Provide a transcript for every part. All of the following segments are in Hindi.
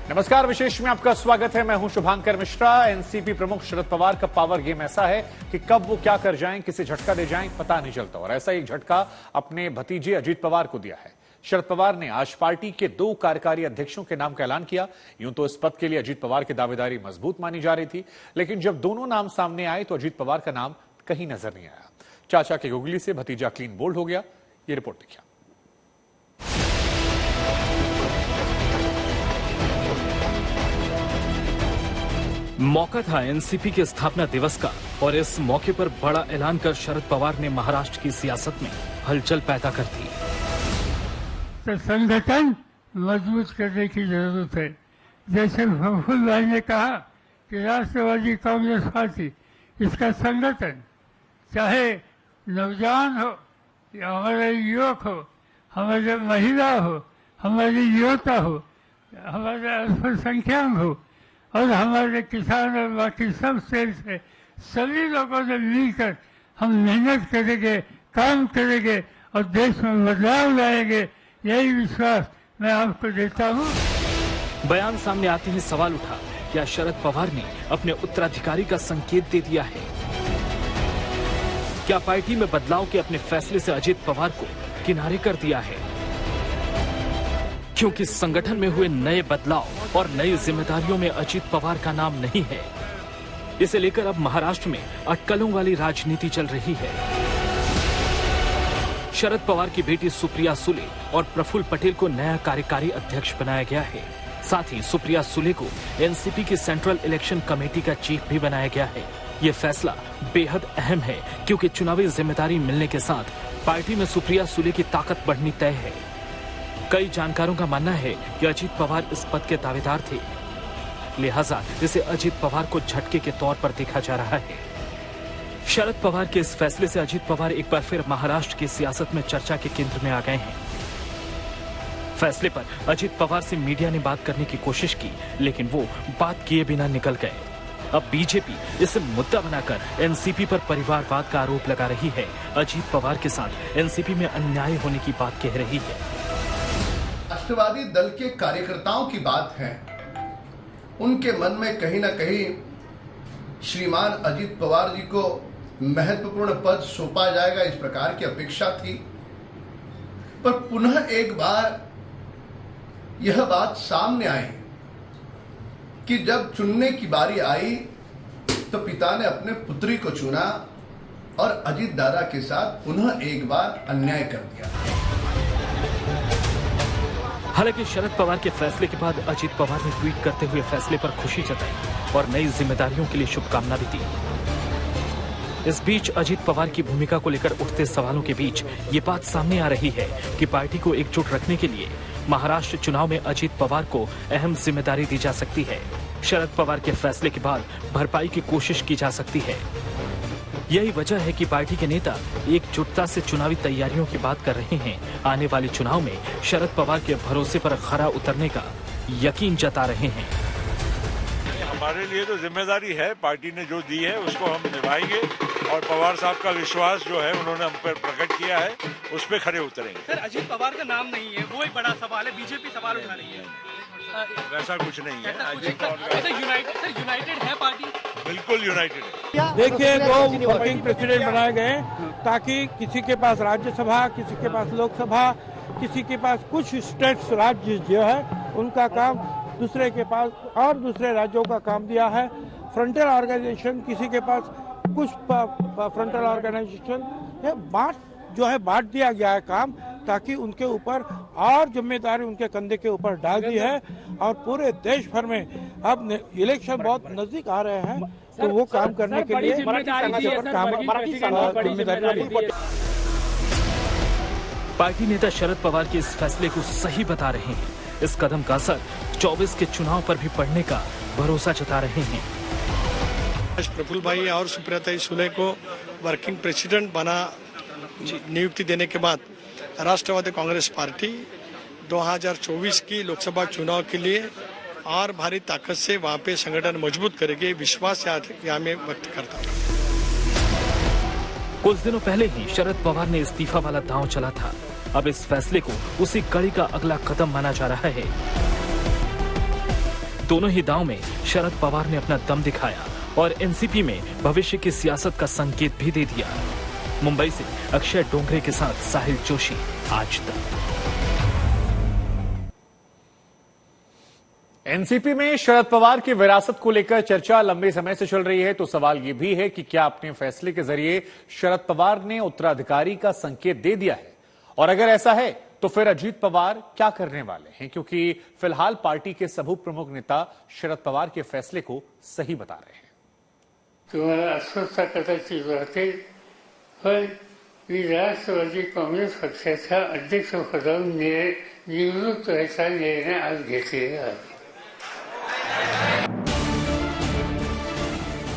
नमस्कार, विशेष में आपका स्वागत है। मैं हूं शुभांकर मिश्रा। एनसीपी प्रमुख शरद पवार का पावर गेम ऐसा है कि कब वो क्या कर जाएं, किसे झटका दे जाएं, पता नहीं चलता। और ऐसा एक झटका अपने भतीजे अजीत पवार को दिया है। शरद पवार ने आज पार्टी के 2 कार्यकारी अध्यक्षों के नाम का ऐलान किया। यूं तो इस पद के लिए अजीत पवार की दावेदारी मजबूत मानी जा रही थी, लेकिन जब दोनों नाम सामने आए तो अजीत पवार का नाम कहीं नजर नहीं आया। चाचा के गुगली से भतीजा क्लीन बोल्ड हो गया। ये रिपोर्ट देखिए। मौका था एनसीपी के स्थापना दिवस का और इस मौके पर बड़ा ऐलान कर शरद पवार ने महाराष्ट्र की सियासत में हलचल पैदा कर दी। तो संगठन मजबूत करने की जरूरत है। जैसे प्रफुल्ल भाई ने कहा कि राष्ट्रवादी कांग्रेस पार्टी, इसका संगठन चाहे नौजवान हो या हमारे युवक हो, हमारे महिला हो, हमारी युवता हो, हमारे अल्पसंख्यक हो और हमारे किसान और बाकी सब सेल से सभी लोगों ने मिलकर हम मेहनत करेंगे, काम करेंगे और देश में बदलाव लाएंगे। यही विश्वास मैं आपको देता हूँ। बयान सामने आते ही सवाल उठा, क्या शरद पवार ने अपने उत्तराधिकारी का संकेत दे दिया है? क्या पार्टी में बदलाव के अपने फैसले से अजीत पवार को किनारे कर दिया है? क्योंकि संगठन में हुए नए बदलाव और नई जिम्मेदारियों में अजीत पवार का नाम नहीं है। इसे लेकर अब महाराष्ट्र में अटकलों वाली राजनीति चल रही है। शरद पवार की बेटी सुप्रिया सुले और प्रफुल्ल पटेल को नया कार्यकारी अध्यक्ष बनाया गया है। साथ ही सुप्रिया सुले को एनसीपी की सेंट्रल इलेक्शन कमेटी का चीफ भी बनाया गया है। ये फैसला बेहद अहम है क्योंकि चुनावी जिम्मेदारी मिलने के साथ पार्टी में सुप्रिया सुले की ताकत बढ़नी तय है। कई जानकारों का मानना है कि अजीत पवार इस पद के दावेदार थे, लिहाजा इसे अजीत पवार को झटके के तौर पर देखा जा रहा है। शरद पवार के इस फैसले से अजीत पवार एक बार फिर महाराष्ट्र की सियासत में चर्चा के केंद्र में आ गए हैं। फैसले पर अजीत पवार से मीडिया ने बात करने की कोशिश की, लेकिन वो बात किए बिना निकल गए। अब बीजेपी इसे मुद्दा बनाकर एनसीपी पर परिवारवाद का आरोप लगा रही है। अजीत पवार के साथ एनसीपी में अन्याय होने की बात कह रही है। राष्ट्रवादी दल के कार्यकर्ताओं की बात है। उनके मन में कहीं ना कहीं श्रीमान अजीत पवार जी को महत्वपूर्ण पद सौंपा जाएगा, इस प्रकार की अपेक्षा थी। पर पुनः एक बार यह बात सामने आई कि जब चुनने की बारी आई तो पिता ने अपने पुत्री को चुना और अजीत दादा के साथ पुनः एक बार अन्याय कर दिया। हालांकि शरद पवार के फैसले के बाद अजीत पवार ने ट्वीट करते हुए फैसले पर खुशी जताई और नई जिम्मेदारियों के लिए शुभकामना भी दी। इस बीच अजीत पवार की भूमिका को लेकर उठते सवालों के बीच ये बात सामने आ रही है कि पार्टी को एकजुट रखने के लिए महाराष्ट्र चुनाव में अजीत पवार को अहम जिम्मेदारी दी जा सकती है। शरद पवार के फैसले के बाद भरपाई की कोशिश की जा सकती है। यही वजह है कि पार्टी के नेता एकजुटता से चुनावी तैयारियों की बात कर रहे हैं। आने वाले चुनाव में शरद पवार के भरोसे पर खरा उतरने का यकीन जता रहे हैं। हमारे लिए तो जिम्मेदारी है, पार्टी ने जो दी है उसको हम निभाएंगे और पवार साहब का विश्वास जो है उन्होंने हम पर प्रकट किया है, उस पर खरे उतरेंगे। सर, अजीत पवार का नाम नहीं है, वो एक बड़ा सवाल है। बीजेपी सवाल उठा रही है। वैसा कुछ नहीं है। यूनाइटेड है पार्टी, बिल्कुल यूनाइटेड है। देखिए, 2 वर्किंग प्रेसिडेंट बनाए गए ताकि किसी के पास राज्यसभा, किसी के पास लोकसभा, किसी के पास कुछ स्टेट्स राज्य जो है उनका काम दूसरे के पास और दूसरे राज्यों का काम दिया है। फ्रंटल ऑर्गेनाइजेशन किसी के पास कुछ फ्रंटल ऑर्गेनाइजेशन बांट दिया गया है काम, ताकि उनके ऊपर और जिम्मेदारी उनके कंधे के ऊपर डाल दी है। और पूरे देश भर में अब इलेक्शन बहुत नजदीक आ रहे हैं, तो वो काम करने के लिए पार्टी नेता शरद पवार के इस फैसले को सही बता रहे हैं। इस कदम का असर 24 के चुनाव पर भी पड़ने का भरोसा जता रहे हैं। प्रफुल्ल भाई और सुप्रिया सुले को वर्किंग प्रेसिडेंट बना नियुक्ति देने के बाद राष्ट्रवादी कांग्रेस पार्टी 2024 की लोकसभा चुनाव के लिए और भारी ताकत से वहां पे संगठन मजबूत करेगी, विश्वास यहाँ में व्यक्त करता हूँ। कुछ दिनों पहले ही शरद पवार ने इस्तीफा वाला दांव चला था। अब इस फैसले को उसी कड़ी का अगला कदम माना जा रहा है। दोनों ही दांव में शरद पवार ने अपना दम दिखाया और एनसीपी में भविष्य की सियासत का संकेत भी दे दिया। मुंबई से अक्षय डोंगरे के साथ साहिल जोशी, आज तक। एनसीपी में शरद पवार की विरासत को लेकर चर्चा लंबे समय से चल रही है, तो सवाल यह भी है कि क्या अपने फैसले के जरिए शरद पवार ने उत्तराधिकारी का संकेत दे दिया है, और अगर ऐसा है तो फिर अजीत पवार क्या करने वाले हैं, क्योंकि फिलहाल पार्टी के सभी प्रमुख नेता शरद पवार के फैसले को सही बता रहे हैं। तुम्हाला अस्वस्थता कदाचित वाटेल, पण मी राष्ट्रवादी काँग्रेस पक्षाच्या अध्यक्षपदावरून निवृत्त व्हायचा निर्णय आज घेतलेला आहे।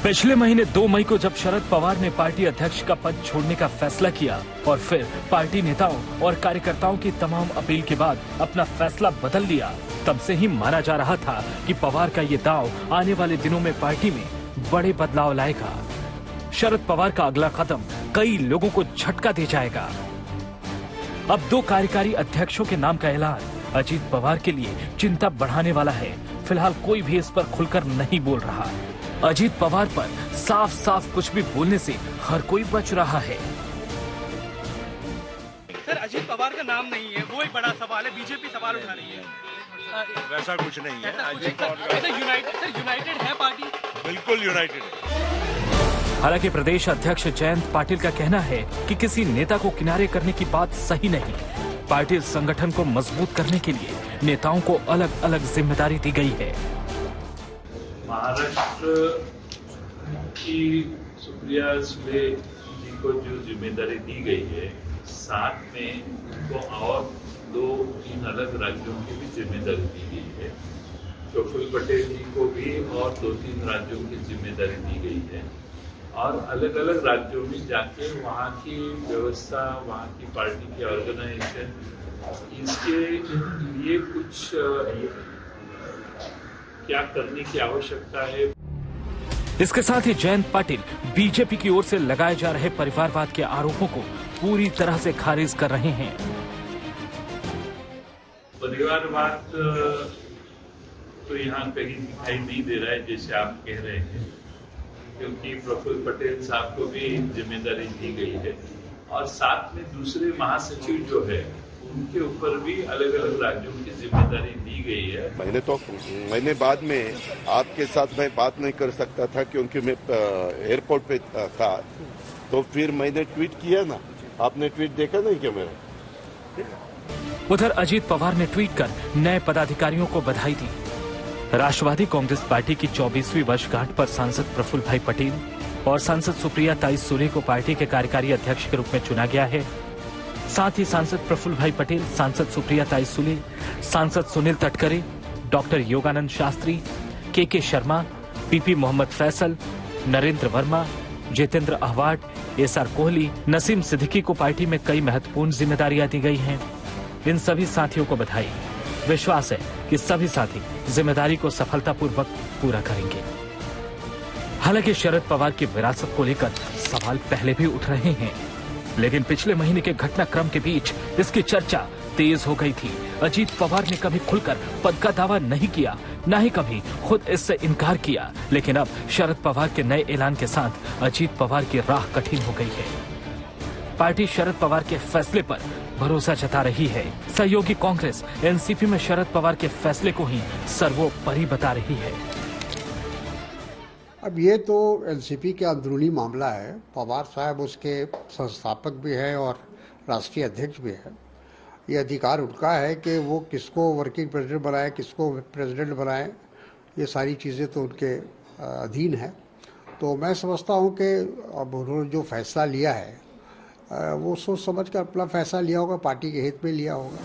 पिछले महीने 2 मई को जब शरद पवार ने पार्टी अध्यक्ष का पद छोड़ने का फैसला किया और फिर पार्टी नेताओं और कार्यकर्ताओं की तमाम अपील के बाद अपना फैसला बदल लिया, तब से ही माना जा रहा था कि पवार का ये दांव आने वाले दिनों में पार्टी में बड़े बदलाव लाएगा। शरद पवार का अगला कदम कई लोगों को झटका दे जाएगा। अब 2 कार्यकारी अध्यक्षों के नाम का ऐलान अजीत पवार के लिए चिंता बढ़ाने वाला है। फिलहाल कोई भी इस पर खुलकर नहीं बोल रहा। अजीत पवार पर साफ साफ कुछ भी बोलने से हर कोई बच रहा है। सर, अजीत पवार का नाम नहीं है, वो एक बड़ा सवाल है, बीजेपी सवाल उठा रही है। वैसा कुछ नहीं है। अजीत सर, यूनाइटेड है पार्टी, बिल्कुल यूनाइटेड है। हालांकि प्रदेश अध्यक्ष जयंत पाटिल का कहना है कि किसी नेता को किनारे करने की बात सही नहीं। पार्टी संगठन को मजबूत करने के लिए नेताओं को अलग अलग जिम्मेदारी दी गई है। महाराष्ट्र की सुप्रिया सुले जी को जो जिम्मेदारी दी गई है, साथ में उनको और 2-3 अलग राज्यों की भी जिम्मेदारी दी गई है। प्रफुल्ल पटेल जी को भी और 2-3 राज्यों की जिम्मेदारी दी गई है, और अलग अलग राज्यों में जाके वहाँ की व्यवस्था, वहाँ की पार्टी की ऑर्गेनाइजेशन, इसके लिए कुछ क्या करने की आवश्यकता है। इसके साथ ही जयंत पाटिल बीजेपी की ओर से लगाए जा रहे परिवारवाद के आरोपों को पूरी तरह से खारिज कर रहे हैं। परिवारवाद तो यहाँ कहीं दिखाई नहीं दे रहा है जैसे आप कह रहे हैं, क्योंकि प्रफुल्ल पटेल साहब को भी जिम्मेदारी दी गई है, और साथ में दूसरे महासचिव जो है उनके ऊपर भी अलग अलग राज्यों की जिम्मेदारी दी गई है। मैंने बाद में आपके साथ मैं बात नहीं कर सकता था क्योंकि मैं एयरपोर्ट पे था, तो फिर मैंने ट्वीट किया ना, आपने ट्वीट देखा नहीं क्या मेरा? उधर अजीत पवार ने ट्वीट कर नए पदाधिकारियों को बधाई दी। राष्ट्रवादी कांग्रेस पार्टी की 24वीं वर्षगांठ पर सांसद प्रफुल्ल भाई पटेल और सांसद सुप्रिया ताई सुले को पार्टी के कार्यकारी अध्यक्ष के रूप में चुना गया है। साथ ही सांसद प्रफुल्ल भाई पटेल, सांसद सुप्रिया ताई सुले, सांसद सुनील तटकरे, डॉक्टर योगानंद शास्त्री, के शर्मा, पीपी मोहम्मद फैसल, नरेंद्र वर्मा, जितेंद्र अहवाड, एसआर कोहली, नसीम सिद्दीकी को पार्टी में कई महत्वपूर्ण जिम्मेदारियां दी गई हैं। इन सभी साथियों को बधाई। विश्वास है कि सभी साथी जिम्मेदारी को सफलतापूर्वक पूरा करेंगे। हालांकि शरद पवार की विरासत को लेकर सवाल पहले भी उठ रहे हैं, लेकिन पिछले महीने के घटनाक्रम के बीच इसकी चर्चा तेज हो गई थी। अजीत पवार ने कभी खुलकर पद का दावा नहीं किया, न ही कभी खुद इससे इनकार किया, लेकिन अब शरद पवार के नए ऐलान के साथ अजीत पवार की राह कठिन हो गई है। पार्टी शरद पवार के फैसले पर भरोसा जता रही है। सहयोगी कांग्रेस एनसीपी में शरद पवार के फैसले को ही सर्वोपरि बता रही है। अब ये तो एनसीपी का अंदरूनी मामला है। पवार साहब उसके संस्थापक भी हैं और राष्ट्रीय अध्यक्ष भी है। ये अधिकार उनका है कि वो किसको वर्किंग प्रेसिडेंट बनाए, किसको प्रेसिडेंट बनाए, ये सारी चीज़ें तो उनके अधीन है। तो मैं समझता हूँ कि अब उन्होंने जो फैसला लिया है वो सोच समझ कर अपना फैसला लिया होगा, पार्टी के हित में लिया होगा।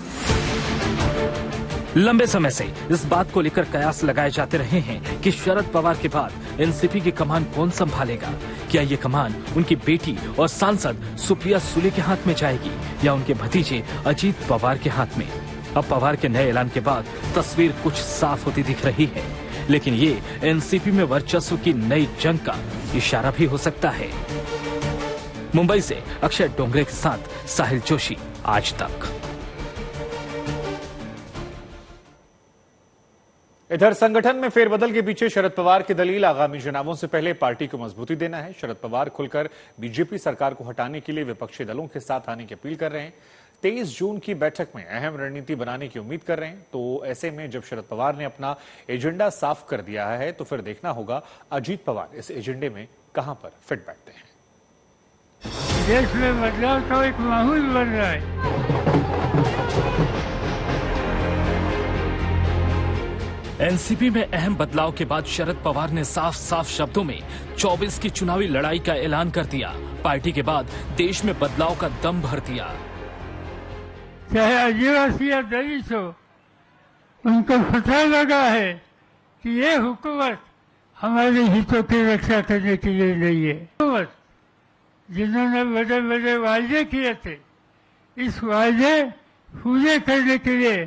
लंबे समय से इस बात को लेकर कयास लगाए जाते रहे हैं कि शरद पवार के बाद एनसीपी की कमान कौन संभालेगा। क्या ये कमान उनकी बेटी और सांसद सुप्रिया सुले के हाथ में जाएगी या उनके भतीजे अजीत पवार के हाथ में? अब पवार के नए ऐलान के बाद तस्वीर कुछ साफ होती दिख रही है, लेकिन ये एनसीपी में वर्चस्व की नई जंग का इशारा भी हो सकता है। मुंबई से अक्षय डोंगरे के साथ साहिल जोशी, आज तक। इधर संगठन में फेरबदल के पीछे शरद पवार की दलील आगामी चुनावों से पहले पार्टी को मजबूती देना है। शरद पवार खुलकर बीजेपी सरकार को हटाने के लिए विपक्षी दलों के साथ आने की अपील कर रहे हैं। 23 जून की बैठक में अहम रणनीति बनाने की उम्मीद कर रहे हैं। तो ऐसे में जब शरद पवार ने अपना एजेंडा साफ कर दिया है तो फिर देखना होगा अजीत पवार इस एजेंडे में कहां पर फिट बैठते हैं। देश में बदलाव का एक माहौल बन रहा है। एनसीपी में अहम बदलाव के बाद शरद पवार ने साफ साफ शब्दों में 24 की चुनावी लड़ाई का ऐलान कर दिया। पार्टी के बाद देश में बदलाव का दम भर दिया। चाहे आदिवासी या दलित हो, उनको पता लगा है कि ये हुकूमत हमारे हितों की रक्षा करने के लिए नहीं है। हुकूमत जिन्होंने बड़े बड़े वायदे किए थे, इस वायदे पूरे करने के लिए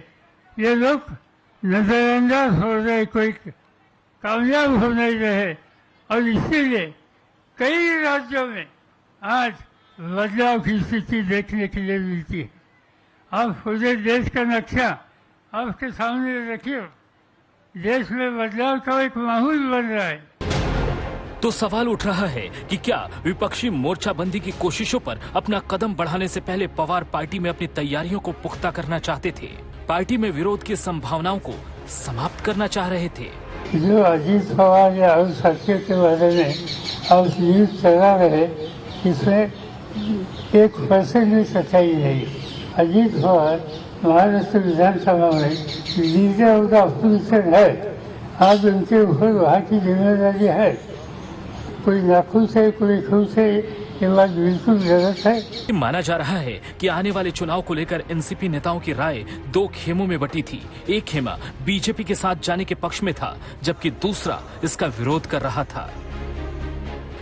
ये लोग नजरअंदाज हो रहे, कोई कामयाब हो नहीं रहे। और इसीलिए कई राज्यों में आज बदलाव की स्थिति देखने के लिए मिलती है। आप पूरे देश का नक्शा आपके सामने रखिए। देश में बदलाव का एक माहौल बन रहा है। तो सवाल उठ रहा है कि क्या विपक्षी मोर्चाबंदी की कोशिशों पर अपना कदम बढ़ाने से पहले पवार पार्टी में अपनी तैयारियों को पुख्ता करना चाहते थे, पार्टी में विरोध की संभावनाओं को समाप्त करना चाह रहे थे। जो अजीत पवार या और साथियों के बारे में अब न्यूज चला रहे, इसमें 1% भी सच्चाई नहीं। अजीत पवार महाराष्ट्र विधानसभा में लीडर ऑफ द अपोजिशन है। आज उनके ऊपर वहाँ की जिम्मेदारी है। कोई नाखुश है, कोई खुश है, ये बात बिल्कुल गलत है। माना जा रहा है कि आने वाले चुनाव को लेकर एनसीपी नेताओं की राय 2 खेमों में बटी थी। एक खेमा बीजेपी के साथ जाने के पक्ष में था, जबकि दूसरा इसका विरोध कर रहा था।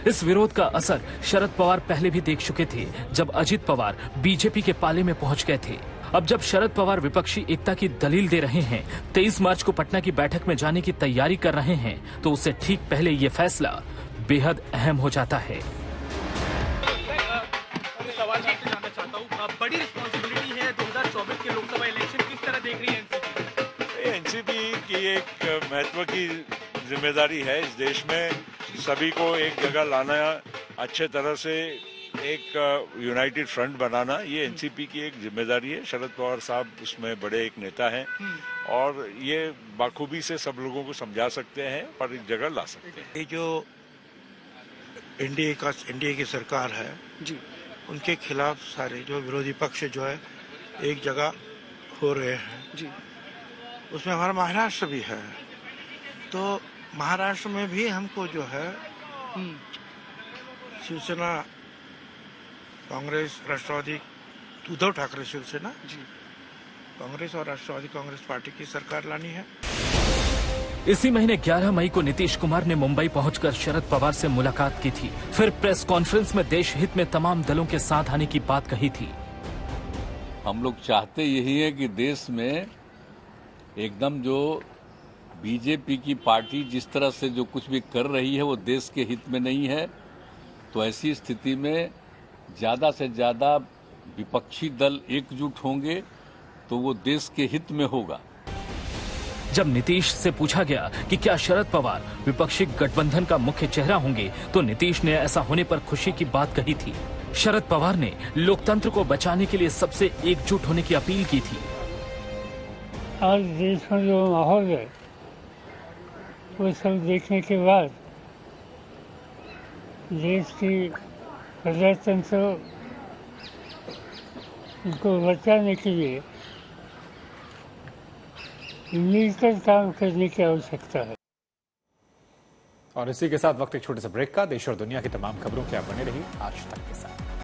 इस विरोध का असर शरद पवार पहले भी देख चुके थे, जब अजीत पवार बीजेपी के पाले में पहुंच गए थे। अब जब शरद पवार विपक्षी एकता की दलील दे रहे हैं, 23 मार्च को पटना की बैठक में जाने की तैयारी कर रहे हैं, तो उससे ठीक पहले ये फैसला बेहद अहम हो जाता है। सवाल आपसे जानना चाहता हूँ, बड़ी रिस्पॉन्सिबिलिटी है 2024 के लोकसभा इलेक्शन, किस तरह देख रही है एनसीपी की एक महत्व की जिम्मेदारी है इस देश में सभी को एक जगह लाना, अच्छे तरह से एक यूनाइटेड फ्रंट बनाना, ये एनसीपी की एक जिम्मेदारी है। शरद पवार साहब उसमें बड़े एक नेता हैं और ये बाखूबी से सब लोगों को समझा सकते हैं और एक जगह ला सकते हैं। ये जो एनडीए की सरकार है जी, उनके खिलाफ सारे जो विरोधी पक्ष जो है एक जगह हो रहे हैं जी। उसमें हमारा महाराष्ट्र भी है, तो महाराष्ट्र में भी हमको जो है शिवसेना, कांग्रेस, राष्ट्रवादी, उद्धव ठाकरे शिवसेना जी, कांग्रेस और राष्ट्रवादी कांग्रेस पार्टी की सरकार लानी है। इसी महीने 11 मई को नीतीश कुमार ने मुंबई पहुंचकर शरद पवार से मुलाकात की थी। फिर प्रेस कॉन्फ्रेंस में देश हित में तमाम दलों के साथ आने की बात कही थी। हम लोग चाहते यही है कि देश में एकदम जो बीजेपी की पार्टी जिस तरह से जो कुछ भी कर रही है वो देश के हित में नहीं है। तो ऐसी स्थिति में ज्यादा से ज्यादा विपक्षी दल एकजुट होंगे तो वो देश के हित में होगा। जब नीतीश से पूछा गया कि क्या शरद पवार विपक्षी गठबंधन का मुख्य चेहरा होंगे, तो नीतीश ने ऐसा होने पर खुशी की बात कही थी। शरद पवार ने लोकतंत्र को बचाने के लिए सबसे एकजुट होने की अपील की थी। आज देश में जो माहौल है वो सब देखने के बाद देश की प्रजातंत्र को बचाने के लिए मिलकर काम करने की आवश्यकता है। और इसी के साथ वक्त एक छोटे से ब्रेक का। देश और दुनिया की तमाम खबरों के आप बने रहिए आज तक के साथ।